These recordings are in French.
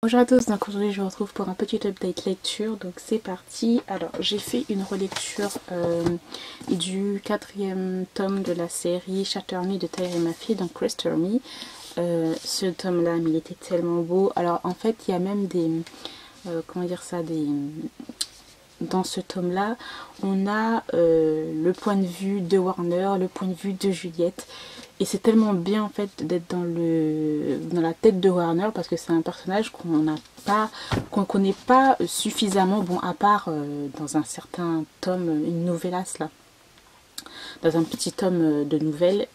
Bonjour à tous, donc aujourd'hui je vous retrouve pour un petit update lecture, donc c'est parti. Alors j'ai fait une relecture du 4e tome de la série Shatter Me de Taylor et ma fille, donc Restore Me. Ce tome là, mais il était tellement beau. Alors en fait il y a même des, comment dire ça, dans ce tome là, on a le point de vue de Warner, le point de vue de Juliette. Et c'est tellement bien en fait d'être dans la tête de Warner parce que c'est un personnage qu'on connaît pas suffisamment, bon à part dans un certain tome, une novellasse là, dans un petit tome de nouvelles,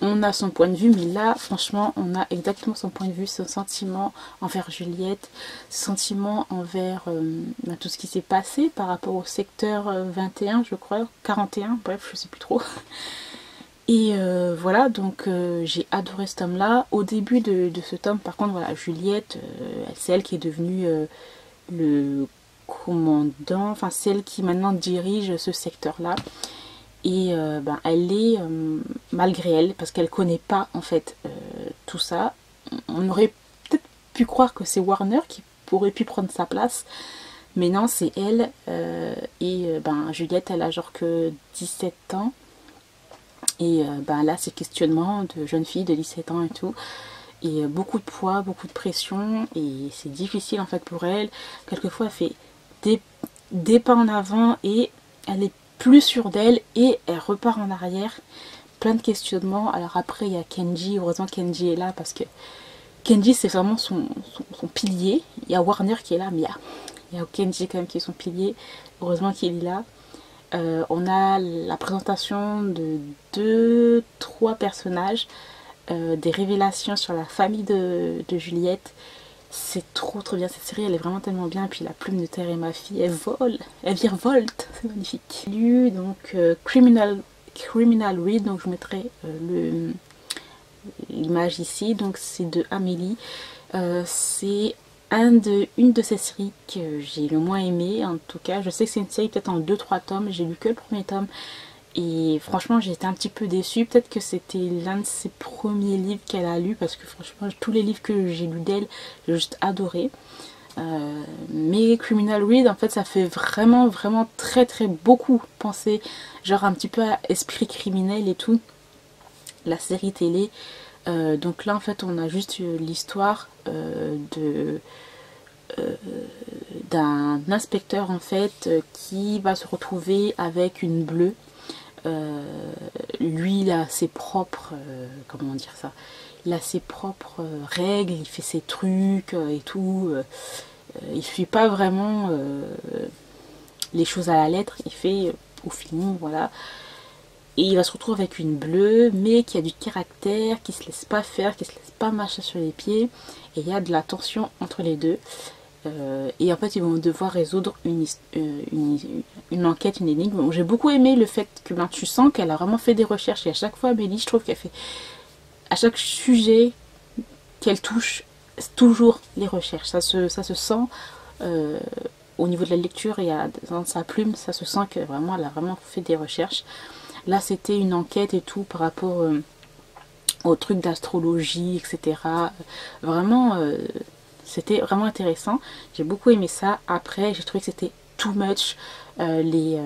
on a son point de vue, mais là franchement on a exactement son point de vue, son sentiment envers Juliette, son sentiment envers tout ce qui s'est passé par rapport au secteur 21 je crois, 41, bref je sais plus trop. Et voilà, donc j'ai adoré ce tome là. Au début de ce tome, par contre, voilà, Juliette, c'est elle qui est devenue le commandant, enfin celle qui maintenant dirige ce secteur là. Et elle est, malgré elle, parce qu'elle connaît pas en fait tout ça, on aurait peut-être pu croire que c'est Warner qui aurait pu prendre sa place. Mais non, c'est elle. Juliette, elle a genre que 17 ans. Et là, c'est questionnement de jeune fille de 17 ans et tout. Et beaucoup de poids, beaucoup de pression. Et c'est difficile en fait pour elle. Quelquefois, elle fait des pas en avant et elle est plus sûre d'elle et elle repart en arrière. Plein de questionnements. Alors après, il y a Kenji. Heureusement, Kenji est là parce que Kenji, c'est vraiment son pilier. Il y a Warner qui est là, mais il y a Kenji quand même qui est son pilier. Heureusement qu'il est là. On a la présentation de 2-3 personnages, des révélations sur la famille de Juliette. C'est trop bien cette série, elle est vraiment tellement bien. Et puis la plume de Terre et ma fille, elle vole, elle virevolte, c'est magnifique. J'ai lu donc Criminal Read, donc je vous mettrai l'image ici, donc c'est de Amélie. C'est une de ces séries que j'ai le moins aimé, en tout cas. Je sais que c'est une série peut-être en 2-3 tomes, j'ai lu que le premier tome. Et franchement, j'ai été un petit peu déçue. Peut-être que c'était l'un de ses premiers livres qu'elle a lu, parce que franchement, tous les livres que j'ai lus d'elle, j'ai juste adoré. Mais Criminal Read, en fait, ça fait vraiment très beaucoup penser, genre un petit peu à Esprit criminel et tout, la série télé. Donc là, en fait, on a juste l'histoire d'un inspecteur en fait qui va se retrouver avec une bleue. Lui, il a ses propres, comment dire ça, il a ses propres règles, il fait ses trucs et tout. Il suit pas vraiment les choses à la lettre, il fait au feeling, voilà. Et il va se retrouver avec une bleue, mais qui a du caractère, qui se laisse pas faire, qui se laisse pas marcher sur les pieds. Et il y a de la tension entre les deux. Et en fait, ils vont devoir résoudre une enquête, une énigme. J'ai beaucoup aimé le fait que tu sens qu'elle a vraiment fait des recherches. Et à chaque fois, Amélie, je trouve qu'elle fait... À chaque sujet qu'elle touche, toujours les recherches. Ça se sent au niveau de la lecture et dans sa plume, ça se sent que vraiment, elle a vraiment fait des recherches. Là, c'était une enquête et tout par rapport au truc d'astrologie, etc. Vraiment, c'était vraiment intéressant. J'ai beaucoup aimé ça. Après, j'ai trouvé que c'était too much. Les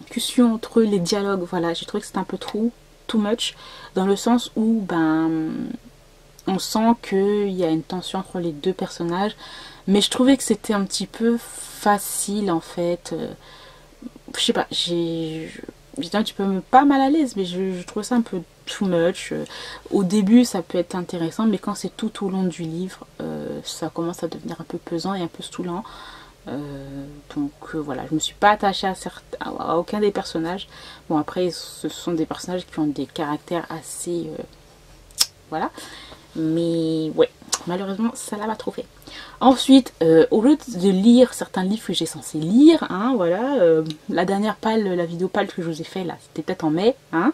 discussions entre eux, les dialogues, voilà, j'ai trouvé que c'était un peu too much. Dans le sens où, on sent qu'il y a une tension entre les deux personnages. Mais je trouvais que c'était un petit peu facile, en fait. Je sais pas, j'étais un petit peu pas mal à l'aise, mais je trouve ça un peu too much. Au début, ça peut être intéressant, mais quand c'est tout au long du livre, ça commence à devenir un peu pesant et un peu saoulant. Voilà, je me suis pas attachée à aucun des personnages. Bon, après, ce sont des personnages qui ont des caractères assez... voilà. Mais ouais, malheureusement, ça l'a pas trop fait. Ensuite, au lieu de lire certains livres que j'ai censé lire, hein, voilà, la dernière la vidéo pâle que je vous ai fait là, c'était peut-être en mai, hein,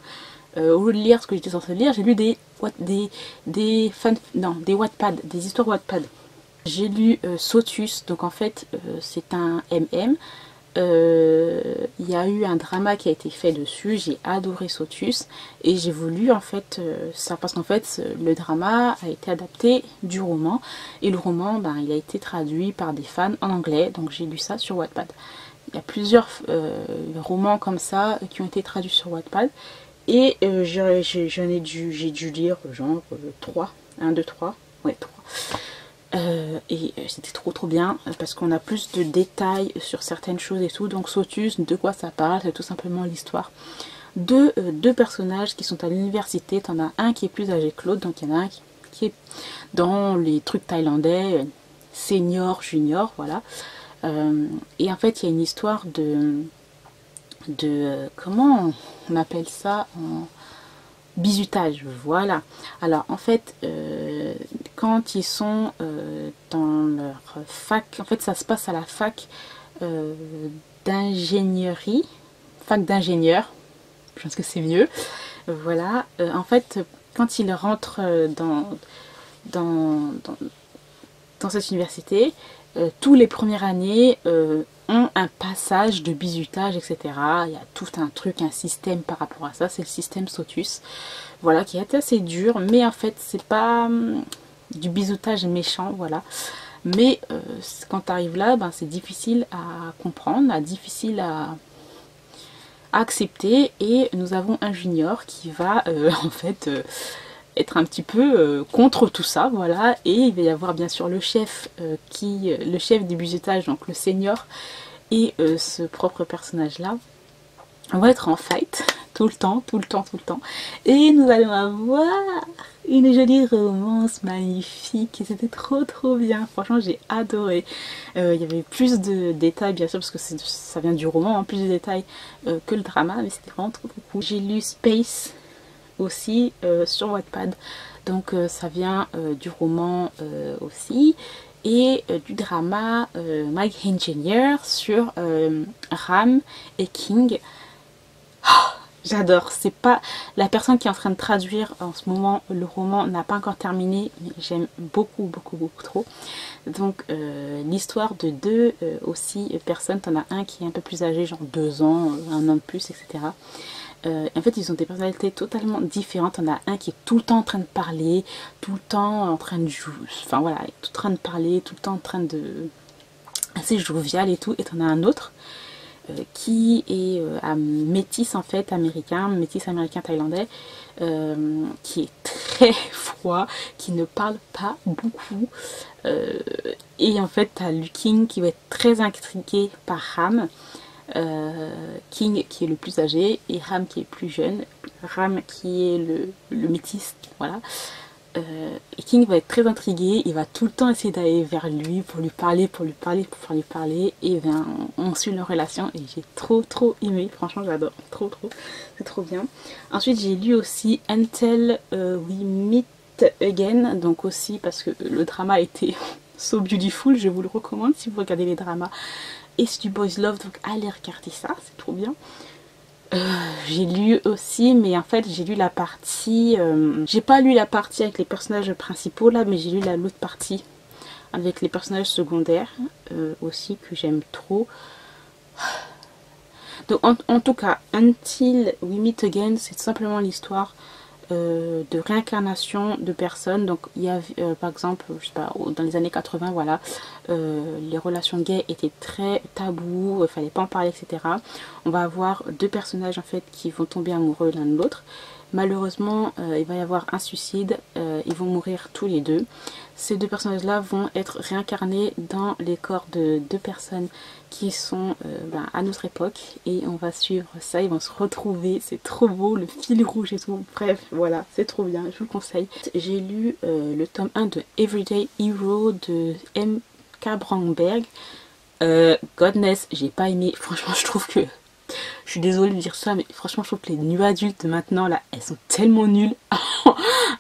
au lieu de lire ce que j'étais censée lire, j'ai lu des Wattpad, des histoires Wattpad. J'ai lu Sotus, donc en fait c'est un MM, il y a eu un drama qui a été fait dessus. J'ai adoré Sotus et j'ai voulu en fait ça parce qu'en fait le drama a été adapté du roman et le roman ben, il a été traduit par des fans en anglais, donc j'ai lu ça sur Wattpad. Il y a plusieurs romans comme ça qui ont été traduits sur Wattpad et j'ai dû lire genre 3, 1, 2, 3, ouais 3. C'était trop bien parce qu'on a plus de détails sur certaines choses et tout. Donc Sotus, de quoi ça parle? C'est tout simplement l'histoire de deux personnages qui sont à l'université. T'en as un qui est plus âgé que l'autre, donc il y en a un qui est dans les trucs thaïlandais, senior, junior, voilà. Et en fait il y a une histoire de comment on appelle ça en bizutage, voilà. Alors en fait quand ils sont dans leur fac, en fait ça se passe à la fac d'ingénierie, fac d'ingénieur, je pense que c'est mieux, voilà. En fait quand ils rentrent dans cette université, tous les premières années ont un passage de bizutage, etc. Il y a tout un truc, un système par rapport à ça, c'est le système Sotus, voilà, qui est assez dur, mais en fait c'est pas du bizutage méchant, voilà. Mais quand tu arrives là, ben, c'est difficile à comprendre, difficile à accepter, et nous avons un junior qui va en fait être un petit peu contre tout ça, voilà. Et il va y avoir bien sûr le chef le chef du bizutage, donc le senior, et ce propre personnage là. On va être en fight tout le temps, et nous allons avoir une jolie romance magnifique, et c'était trop bien, franchement j'ai adoré. Il y avait plus de détails bien sûr parce que ça vient du roman, hein, plus de détails que le drama, mais c'était vraiment trop cool. J'ai lu Space aussi sur Wattpad, donc ça vient du roman aussi, et du drama Mike Engineer sur Ram et King. J'adore, c'est pas la personne qui est en train de traduire en ce moment le roman n'a pas encore terminé, mais j'aime beaucoup trop. Donc l'histoire de deux aussi personnes, t'en as un qui est un peu plus âgé, genre 2 ans, un an de plus, etc. En fait ils ont des personnalités totalement différentes. On a un qui est tout le temps en train de parler, tout le temps en train de jouer, enfin voilà, tout en train de parler, tout le temps en train de assez jovial et tout, et t'en as un autre qui est métis en fait, métis américain thaïlandais, qui est très froid, qui ne parle pas beaucoup, et en fait t'as King qui va être très intrigué par Ram, King qui est le plus âgé et Ram qui est plus jeune, Ram qui est le métis, voilà. Et King va être très intrigué, il va tout le temps essayer d'aller vers lui pour lui parler, et bien on suit leur relation et j'ai trop aimé, franchement j'adore, trop, c'est trop bien. Ensuite j'ai lu aussi Until We Meet Again, donc aussi parce que le drama était so beautiful, je vous le recommande si vous regardez les dramas et c'est du boys love, donc allez regarder ça, c'est trop bien. J'ai lu aussi, mais en fait j'ai lu la partie, j'ai pas lu la partie avec les personnages principaux là, mais j'ai lu l'autre partie avec les personnages secondaires aussi, que j'aime trop. Donc en tout cas, Until We Meet Again, c'est simplement l'histoire de réincarnation de personnes. Donc il y a par exemple, je sais pas, dans les années 80, voilà, les relations gays étaient très tabous, il fallait pas en parler, etc. On va avoir deux personnages en fait qui vont tomber amoureux l'un de l'autre. Malheureusement il va y avoir un suicide, ils vont mourir tous les deux. Ces deux personnages là vont être réincarnés dans les corps de deux personnes qui sont à notre époque, et on va suivre ça, ils vont se retrouver, c'est trop beau, le fil rouge et tout, bref voilà, c'est trop bien, je vous le conseille. J'ai lu le tome 1 de Everyday Hero de M.K. Bromberg. Godness, j'ai pas aimé, franchement je trouve que, je suis désolée de dire ça, mais franchement je trouve que les new adultes maintenant là, elles sont tellement nulles.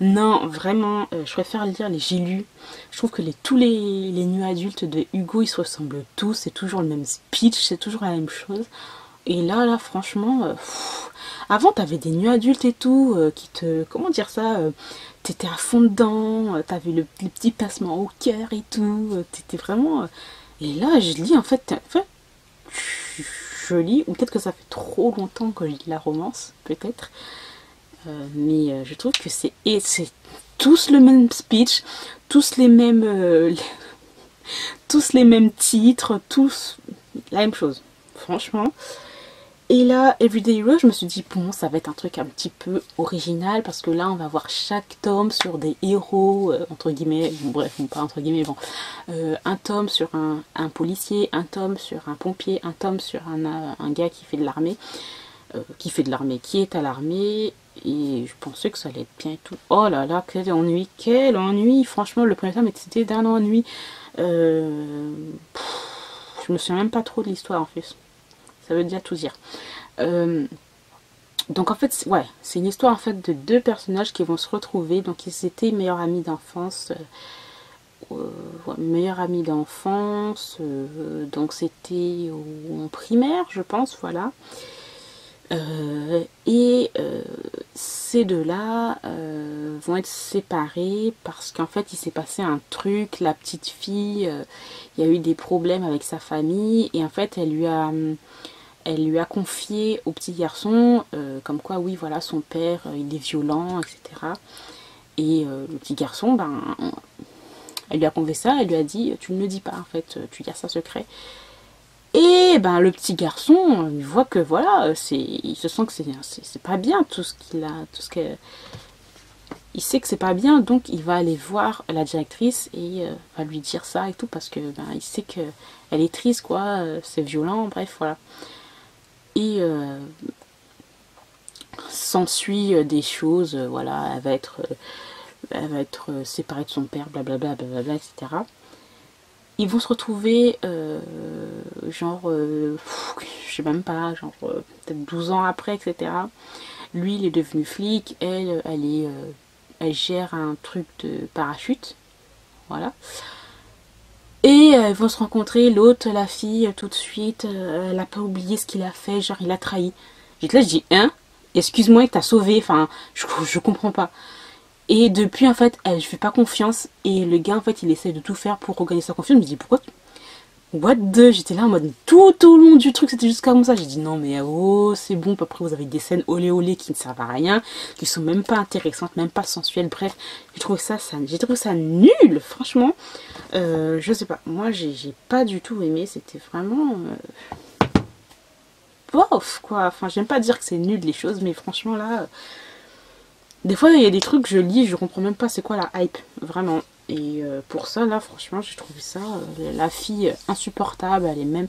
Non, vraiment, je préfère lire les j'ai lu. Je trouve que tous les new adultes de Hugo, ils se ressemblent tous, c'est toujours le même speech, c'est toujours la même chose. Et là franchement, avant t'avais des new adultes et tout, qui te, comment dire ça, t'étais à fond dedans, t'avais les petits passements au cœur et tout, t'étais vraiment... Et là je lis en fait je lis, ou peut-être que ça fait trop longtemps que je lis la romance, peut-être. Mais je trouve que c'est tous le même speech, tous les mêmes, tous les mêmes titres, tous la même chose, franchement. Et là, Everyday Hero, je me suis dit, bon, ça va être un truc un petit peu original, parce que là, on va voir chaque tome sur des héros, entre guillemets, bon, bref, pas entre guillemets, bon, un tome sur un policier, un tome sur un pompier, un tome sur un gars qui fait de l'armée, qui est à l'armée, et je pensais que ça allait être bien et tout. Oh là là, quel ennui, franchement, le premier tome était d'un ennui. Je me souviens même pas trop de l'histoire en plus. Ça veut déjà tout dire. Donc en fait, ouais, c'est une histoire en fait de deux personnages qui vont se retrouver. Donc ils étaient meilleurs amis d'enfance. Meilleurs amis d'enfance. Donc c'était en primaire, je pense, voilà. Ces deux-là vont être séparés parce qu'en fait il s'est passé un truc. La petite fille, il y a eu des problèmes avec sa famille et en fait elle lui a confié au petit garçon comme quoi oui voilà son père il est violent, etc. Et le petit garçon, ben elle lui a confié ça, elle lui a dit tu ne le dis pas en fait, tu gardes ça secret. Et ben le petit garçon, il voit que voilà, il se sent que c'est pas bien tout ce qu'il a, il sait que c'est pas bien, donc il va aller voir la directrice et va lui dire ça et tout parce que ben il sait que elle est triste quoi, c'est violent, bref voilà. Et s'ensuit des choses, voilà, elle va être séparée de son père, blablabla, blablabla, etc. Ils vont se retrouver genre, je sais même pas, genre peut-être 12 ans après, etc. Lui, il est devenu flic, elle gère un truc de parachute, voilà. Et ils vont se rencontrer, l'autre, la fille, tout de suite, elle n'a pas oublié ce qu'il a fait, genre il a trahi. J'étais là, je dis, hein, excuse-moi, il t'a sauvé, enfin, je comprends pas. Et depuis, en fait, elle, je fais pas confiance. Et le gars, en fait, il essaie de tout faire pour regagner sa confiance. Je me dis, pourquoi? What the? J'étais là en mode, tout au long du truc, c'était juste comme ça. J'ai dit, non, mais oh, c'est bon. Après, vous avez des scènes olé olé qui ne servent à rien, qui sont même pas intéressantes, même pas sensuelles. Bref, j'ai trouvé ça nul, franchement. Je sais pas. Moi, j'ai pas du tout aimé. C'était vraiment bof, quoi. Enfin, j'aime pas dire que c'est nul les choses, mais franchement, là. Des fois, il y a des trucs que je lis, je comprends même pas c'est quoi la hype, vraiment. Et pour ça, là, franchement, j'ai trouvé ça, la fille insupportable, elle est même...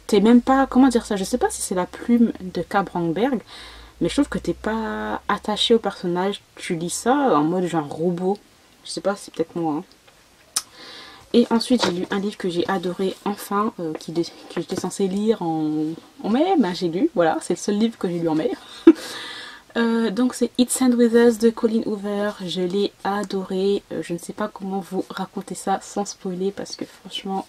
T'es même pas... Comment dire ça? Je sais pas si c'est la plume de K. Brandberg, mais je trouve que t'es pas attaché au personnage. Tu lis ça en mode genre robot. Je sais pas, c'est peut-être moi, hein. Et ensuite, j'ai lu un livre que j'ai adoré, enfin, que j'étais censée lire en mai. Ben, j'ai lu, voilà, c'est le seul livre que j'ai lu en mai. Donc c'est It Ends With Us de Colleen Hoover, je l'ai adoré, je ne sais pas comment vous raconter ça sans spoiler parce que franchement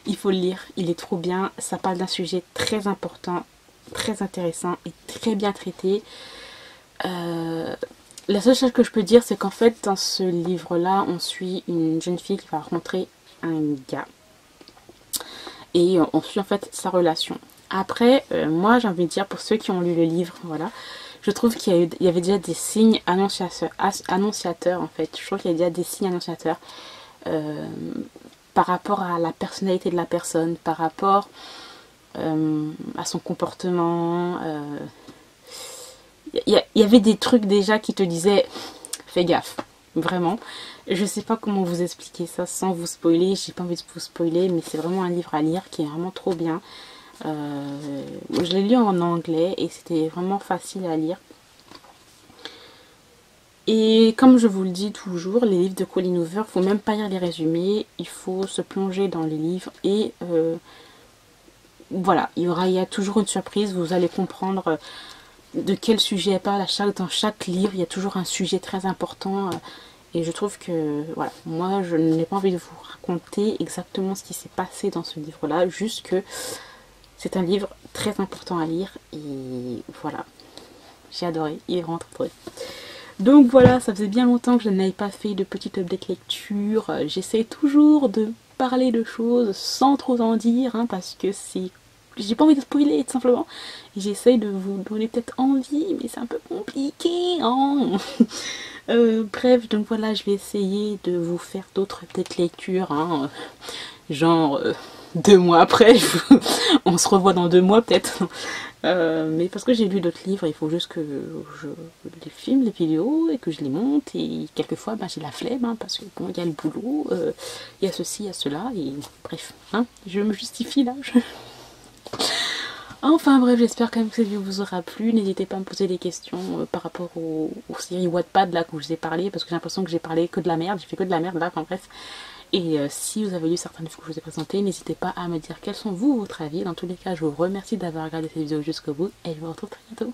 il faut le lire, il est trop bien, ça parle d'un sujet très important, très intéressant et très bien traité. La seule chose que je peux dire c'est qu'en fait dans ce livre là on suit une jeune fille qui va rencontrer un gars et on suit en fait sa relation. Après, moi j'ai envie de dire pour ceux qui ont lu le livre, voilà, je trouve qu'il y avait déjà des signes annonciateurs en fait. Je trouve qu'il y a déjà des signes annonciateurs par rapport à la personnalité de la personne, par rapport à son comportement. Il y avait des trucs déjà qui te disaient fais gaffe, vraiment. Je sais pas comment vous expliquer ça sans vous spoiler, j'ai pas envie de vous spoiler, mais c'est vraiment un livre à lire qui est vraiment trop bien. Je l'ai lu en anglais et c'était vraiment facile à lire. Et comme je vous le dis toujours, les livres de Colleen Hoover, faut même pas lire les résumés, il faut se plonger dans les livres et voilà, il y a toujours une surprise, vous allez comprendre de quel sujet elle parle. Dans chaque livre, il y a toujours un sujet très important et je trouve que, voilà, moi je n'ai pas envie de vous raconter exactement ce qui s'est passé dans ce livre-là, juste que c'est un livre très important à lire et voilà, j'ai adoré, il est vraiment très bien. Donc voilà, ça faisait bien longtemps que je n'avais pas fait de petite update lecture. J'essaie toujours de parler de choses sans trop en dire, hein, parce que c'est... J'ai pas envie de spoiler, tout simplement. J'essaye de vous donner peut-être envie, mais c'est un peu compliqué, hein. Bref, donc voilà, je vais essayer de vous faire d'autres peut-être lectures, hein, genre 2 mois après, on se revoit dans 2 mois peut-être. Mais parce que j'ai lu d'autres livres, il faut juste que je les filme, les vidéos, et que je les monte, et quelquefois j'ai la flemme, hein, parce que bon, il y a le boulot, il y a ceci, il y a cela, et bref, hein, je me justifie là. Enfin bref, j'espère quand même que cette vidéo vous aura plu. N'hésitez pas à me poser des questions par rapport aux séries Wattpad là que je vous ai parlé, parce que j'ai l'impression que j'ai parlé que de la merde, j'ai fait que de la merde là, enfin bref. Et si vous avez lu certaines vidéos que je vous ai présentées, n'hésitez pas à me dire quels sont votre avis. Dans tous les cas, je vous remercie d'avoir regardé cette vidéo jusqu'au bout, et je vous retrouve très bientôt.